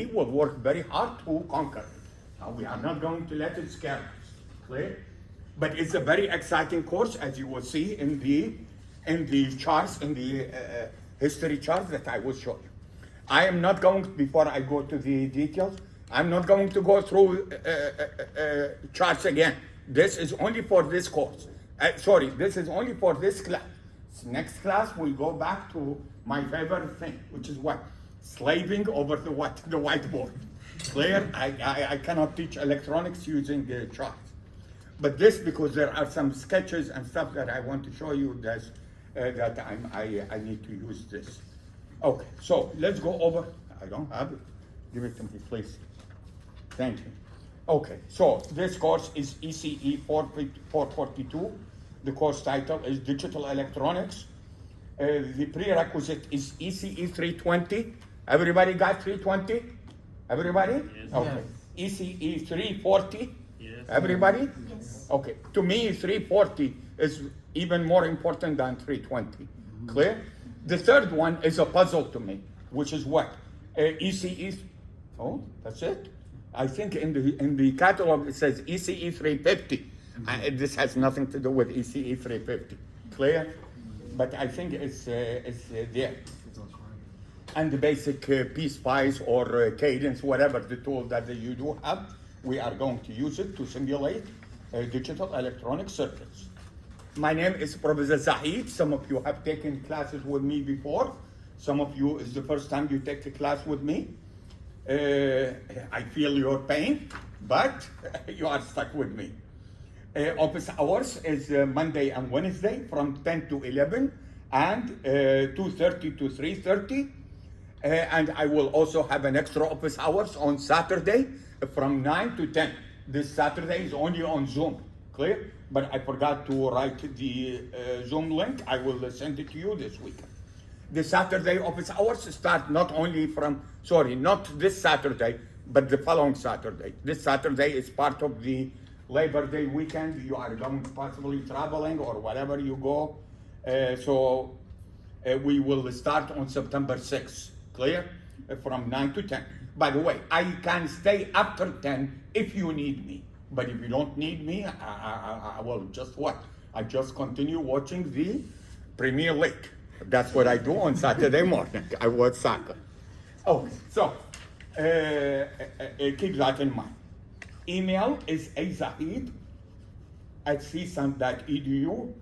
We will work very hard to conquer. Now, we are not going to let it scare us, clear? But it's a very exciting course, as you will see in the charts, in the history charts that I will show you. I am not going, before I go to the details, I'm not going to go through charts again. This is only for this course. This is only for this class. Next class, we'll go back to my favorite thing, which is what? Slaving over the what? The whiteboard. Clear? I cannot teach electronics using charts. But this, because there are some sketches and stuff that I want to show you that I need to use this. Okay, so let's go over. I don't have it. Give it to me, please. Thank you. Okay, so this course is ECE 442. The course title is Digital Electronics. The prerequisite is ECE 320. Everybody got 320? Everybody? Yes. Okay. ECE 340? Yes. Everybody? Yes. Okay. To me, 340 is even more important than 320. Clear? The third one is a puzzle to me, which is what? ECE. Oh, that's it. I think in the catalog it says ECE 350. This has nothing to do with ECE 350. Clear? But I think it's there. And the basic PSpice or Cadence, whatever the tool that you do have, we are going to use it to simulate digital electronic circuits. My name is Professor Zahid. Some of you have taken classes with me before. Some of you is the first time you take a class with me. I feel your pain, but you are stuck with me. Office hours is Monday and Wednesday from 10 to 11 and 2:30 to 3:30. And I will also have an extra office hours on Saturday from 9 to 10. This Saturday is only on Zoom, clear? But I forgot to write the Zoom link. I will send it to you this weekend. The Saturday office hours start not this Saturday, but the following Saturday. This Saturday is part of the Labor Day weekend. You are going possibly traveling or wherever you go. So we will start on September 6th, clear? From 9 to 10. By the way, I can stay after 10 if you need me. But if you don't need me, I will just what? I just continue watching the Premier League. That's what I do on Saturday morning. I watch soccer. Okay, so keep that in mind. Email is azahid@csun.edu.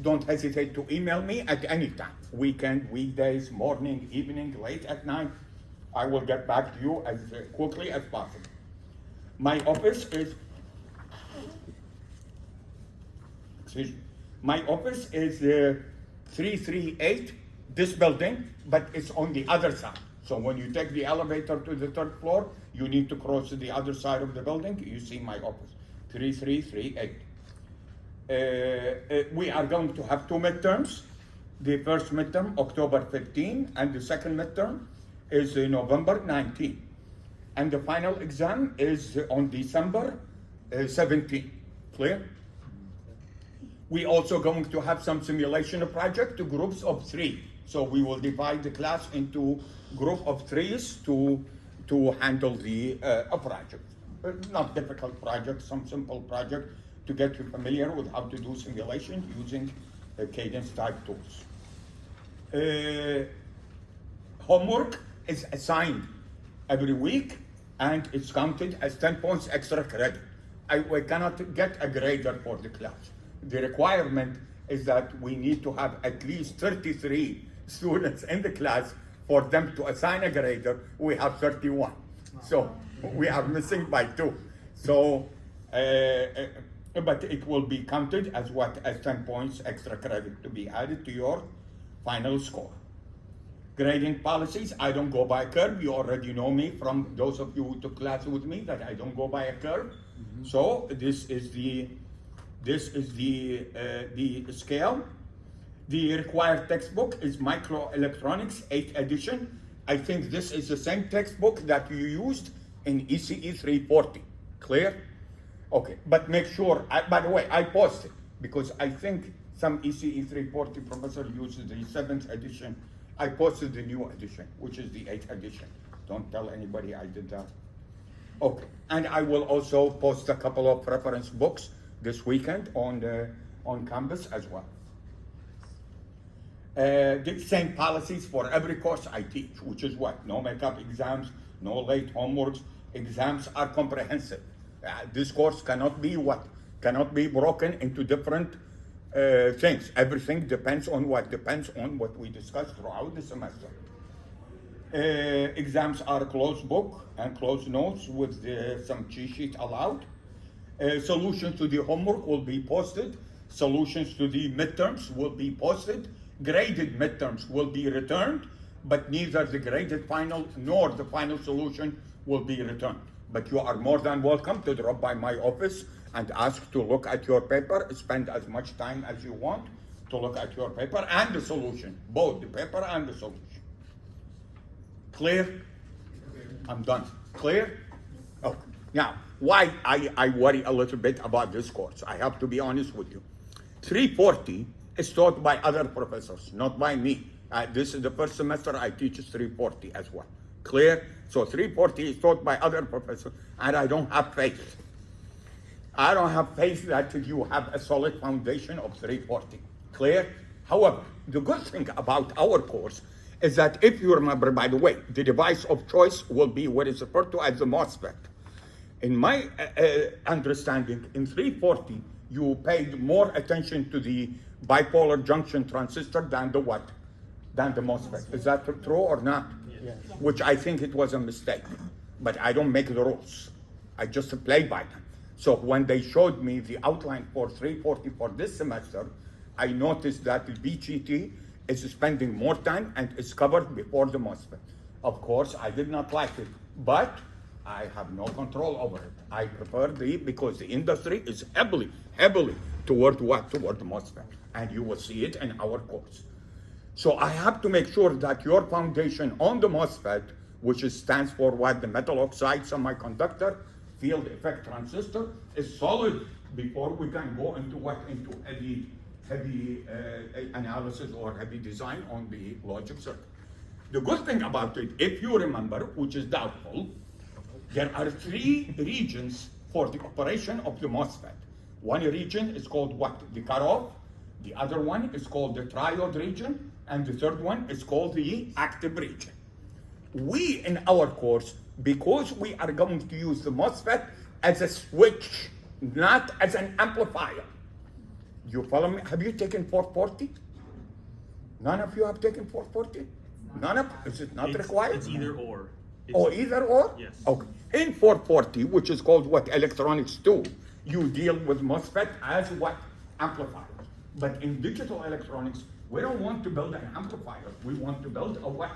Don't hesitate to email me at any time. Weekend, weekdays, morning, evening, late at night. I will get back to you as quickly as possible. My office is 338, this building, but it's on the other side. So when you take the elevator to the third floor, you need to cross to the other side of the building. You see my office, 3338. We are going to have two midterms. The first midterm, October 15, and the second midterm is November 19. And the final exam is on December 17. Clear? We also going to have some simulation project to groups of 3. So we will divide the class into group of 3s to handle the project. Not difficult project, some simple project to get you familiar with how to do simulation using Cadence type tools. Homework is assigned every week and it's counted as 10 points extra credit. We cannot get a grader for the class. The requirement is that we need to have at least 33 students in the class for them to assign a grader. We have 31. So we are missing by 2. So, but it will be counted as as 10 points extra credit to be added to your final score. Grading policies, I don't go by a curve. You already know me from those of you who took class with me that I don't go by a curve. So this is the scale. The required textbook is Microelectronics 8th edition. I think this is the same textbook that you used in ECE 340. Clear? Okay, but make sure, by the way, I posted because I think some ECE 340 professor uses the 7th edition. I posted the new edition, which is the 8th edition Don't tell anybody I did that. Okay, and I will also post a couple of reference books this weekend on campus as well. The same policies for every course I teach, which is what? No makeup exams, no late homeworks. Exams are comprehensive. This course cannot be what? Cannot be broken into different things. Everything depends on what? Depends on what we discuss throughout the semester. Exams are closed book and closed notes with some cheat sheet allowed. Solutions to the homework will be posted. Solutions to the midterms will be posted. Graded midterms will be returned, but neither the graded final nor the final solution will be returned. But you are more than welcome to drop by my office and ask to look at your paper. Spend as much time as you want to look at your paper and the solution, both the paper and the solution. Clear? I'm done. Clear? Okay. Now, why I worry a little bit about this course, I have to be honest with you. 340 is taught by other professors, not by me. This is the first semester I teach 340 as well. Clear? So 340 is taught by other professors, and I don't have faith. I don't have faith that you have a solid foundation of 340. Clear? However, the good thing about our course is that if you remember, by the way, the device of choice will be what is referred to as the MOSFET. In my understanding, in 340, you paid more attention to the bipolar junction transistor than the what? Than the MOSFET. Is that true or not? Yes. Which I think it was a mistake. But I don't make the rules. I just play by them. So when they showed me the outline for 340 for this semester, I noticed that the BGT is spending more time and is covered before the MOSFET. Of course, I did not like it, but I have no control over it. I prefer because the industry is heavily toward what? Toward the MOSFET. And you will see it in our course. So I have to make sure that your foundation on the MOSFET, which stands for what? The metal oxide semiconductor field effect transistor, is solid before we can go into what? Into heavy analysis or heavy design on the logic circuit. The good thing about it, if you remember, which is doubtful, there are 3 regions for the operation of the MOSFET. One region is called what? The cutoff. The other one is called the triode region. And the third one is called the active region. We, in our course, because we are going to use the MOSFET as a switch, not as an amplifier. You follow me? Have you taken 440? None of you have taken 440? None of? Is it not required? It's either or. Either or? Yes. Okay. In 440, which is called what? Electronics 2, you deal with MOSFET as what? Amplifiers. But in digital electronics, we don't want to build an amplifier. We want to build a what?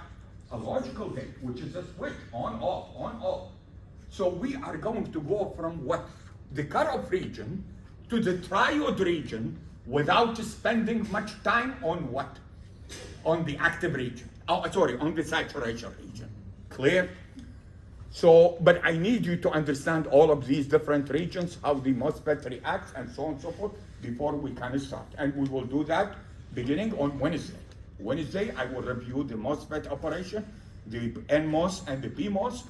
A logical gate, which is a switch, on, off, on, off. So we are going to go from what? The cutoff region to the triode region without spending much time on what? On the active region. Oh, sorry, on the saturation region. Clear? So, but I need you to understand all of these different regions, how the MOSFET reacts, and so on and so forth, before we can start. And we will do that beginning on Wednesday. Wednesday, I will review the MOSFET operation, the NMOS and the PMOS.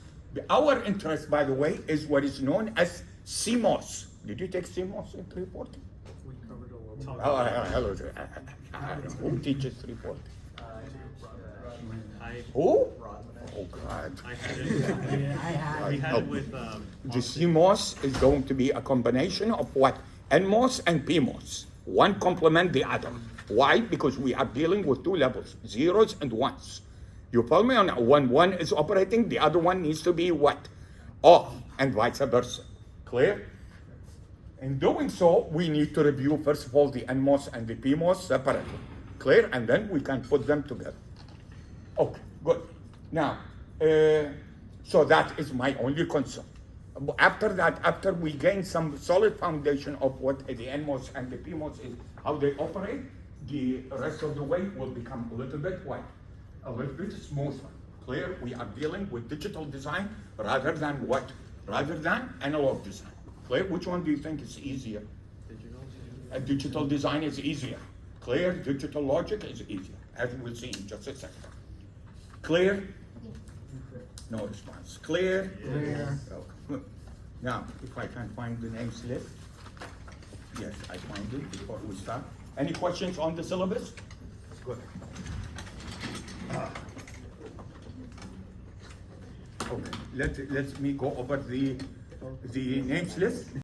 Our interest, by the way, is what is known as CMOS. Did you take CMOS in 340? We covered a little. Hello. Who teaches 340? Who? Oh, God. I had it. We had it with. The CMOS is going to be a combination of what? NMOS and PMOS. One complement the other. Why? Because we are dealing with 2 levels, zeros and ones. You follow me on when one is operating, the other one needs to be what? Off, and vice versa. Clear? In doing so, we need to review, first of all, the NMOS and the PMOS separately. Clear? And then we can put them together. Okay, good. Now, so that is my only concern. After that, after we gain some solid foundation of what the NMOS and the PMOS is, how they operate, the rest of the way will become a little bit what? A little bit smoother. Clear? We are dealing with digital design rather than what? Rather than analog design. Clear? Which one do you think is easier? Digital. Digital design is easier. Clear? Digital logic is easier, as we'll see in just a second. Clear? No response. Clear? Clear. Okay. Now, if I can find the names list. Yes, I found it before we start. Any questions on the syllabus? Good. Okay, let me go over the names list.